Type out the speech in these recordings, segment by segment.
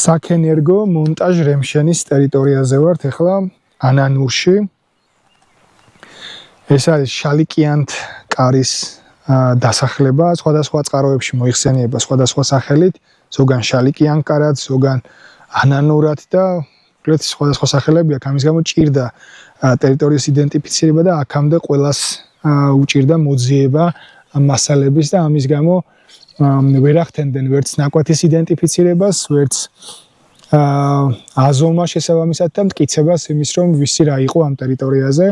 საქენერგო მონტაჟ რემშენის ტერიტორიაზე ვართ ახლა ანანურში. ეს არის შალიკიანთ კარის დასახლება, სხვადასხვა წყაროებში მოიხსენიება სხვადასხვა სახელით, ზოგან შალიკიან კარად, ზოგან ანანურად და უბრალოდ სხვადასხვა სახელები აქვს. ამის გამო ჭირდა ტერიტორიის იდენტიფიცირება და აქამდე ყველას უჭირდა მოძიება მასალების და ამის გამო ვერ ახდენდნენ ვერც ნაკვეთის იდენტიფიცირებას, ვერც აზომა შესაბამისად და მტკიცებას იმის რომ ვისი რა იყო ამ ტერიტორიაზე.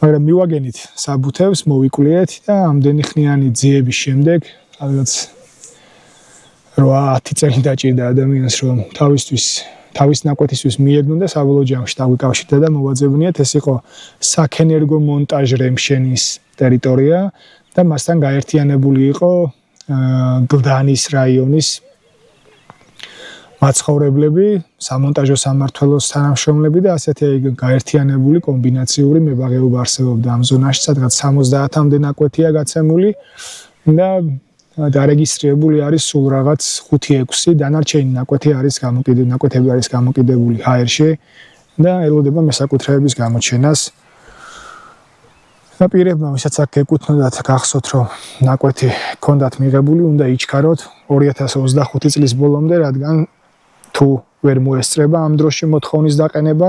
მაგრამ მივაგენით საბუთებს, მოვიკვლიეთ და ამდენი ხნიანი ძიების შემდეგ, ალბათ 8-10 წელი დაჭირდა ადამიანს რომ თავის ნაკვეთისთვის მიეგნო და საბოლოო ჯამში დაგვიკავშირდა და მოვაძებნიათ. ეს იყო საქენერგო მონტაჟ რემშენის ტერიტორია და მასთან გაერთიანებული იყო გლდანის რაიონის მაცხოვრებლები, სამონტაჟო სამმართველოს თანამშრომლები და ასეთი გაერთიანებული კომბინაციური მებაღეობა არსებობდა ამ ზონაში, სადღაც 70-მდე ნაკვეთია გაცემული და დარეგისტრირებული არის სულ რაღაც 5-6, დანარჩენი ნაკვეთები არის გამოკიდებული HR-ში და ელოდება მესაკუთრეების გამოჩენას. და პირებმა, ვისაც აქ ეკუთვნოდათ, გახსოვთ, რომ ნაკვეთი ჰქონდათ მიღებული, უნდა იჩქაროთ 2025 წლის ბოლომდე, რადგან თუ ვერ მოესწრება ამ დროში მოთხოვნის დაყენება,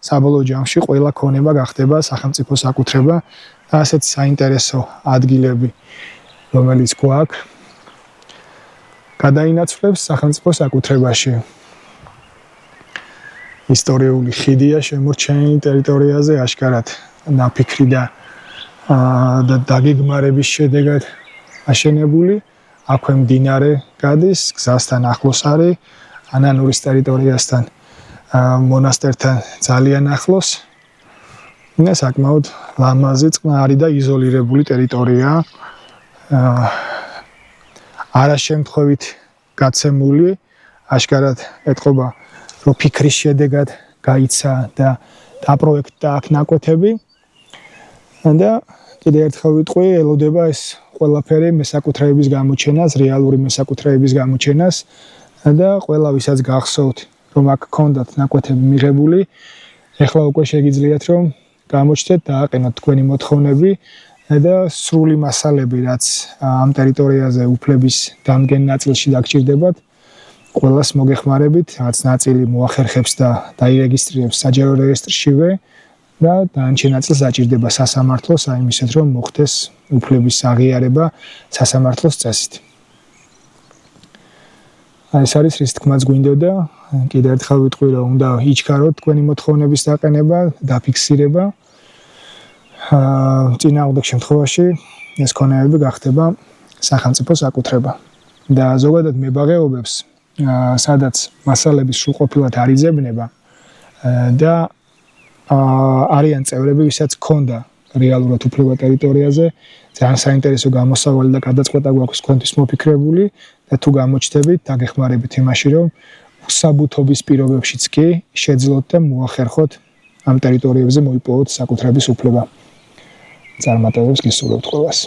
საბოლოო ჯამში ყველა ქონება გახდება სახელმწიფო საკუთრება და ასეთ საინტერესო ადგილები, რომელიც გვაქვს, გადაინაცვლებს სახელმწიფო საკუთრებაში. ისტორიული ხიდია შემორჩენილი ტერიტორიაზე აშკარად ნაფიქრი და დაგეგმარების შედეგად აშენებული. აქვე მდინარე გადის, გზასთან ახლოს არის, ანანურის ტერიტორიასთან, მონასტერთან ძალიან ახლოს. და საკმაოდ ლამაზი, წყნარი და იზოლირებული ტერიტორიაა. არაშემთხვევით გაცემული, აშკარად ეთყობა, რომ ფიქრის შედეგად გაიცა და დაპროექტდა აქ ნაკვეთები. და კიდევ ერთხელ ვიტყვი, ელოდება ეს ყველაფერი მესაკუთრეების გამოჩენას, რეალური მესაკუთრეების გამოჩენას და ყველა ვისაც გახსოვთ, რომ აქ ჰქონდათ ნაკვეთები მიღებული, ეხლა უკვე შეგიძლიათ რომ გამოჩნდეთ და აყენოთ თქვენი მოთხოვნები და სრული მასალები, რაც ამ ტერიტორიაზე უფლების დამგენ ნაწილში დაგჭირდებათ, ყველას მოგეხმარებით, რაც ნაწილი მოახერხებს და დაირეგისტრირებს საჯარო რეესტრშივე და დანარჩენ ნაწილს დაჭირდება სასამართლოს, აი იმისეთ რომ მოხდეს უფლების აღიარება სასამართლოს წესით. ეს არის რის თქმაც გვინდოდა, კიდევ ერთხელ ვიტყვი, რომ უნდა იჩქაროთ თქვენი მოთხოვნების დაყენება, დაფიქსირება. წინააღმდეგ შემთხვევაში ეს ქონებები გახდება სახელმწიფო საკუთრება. და ზოგადად მებაღეობებს, სადაც მასალების სრულყოფილად არ იძებნება და არიან წევრები, ვისაც ჰქონდა რეალურად უფლება ტერიტორიაზე, ძალიან საინტერესო გამოსავალი და გადაწყვეტა გვაქვს თქვენთვის მოფიქრებული და თუ გამოჩნდებით, დაგეხმარებით იმაში, რომ უსაბუთობის პირობებშიც კი შეძლოთ და მოახერხოთ ამ ტერიტორიებზე მოიპოვოთ საკუთრების უფლება. წარმატებებს გისურვებთ ყველას.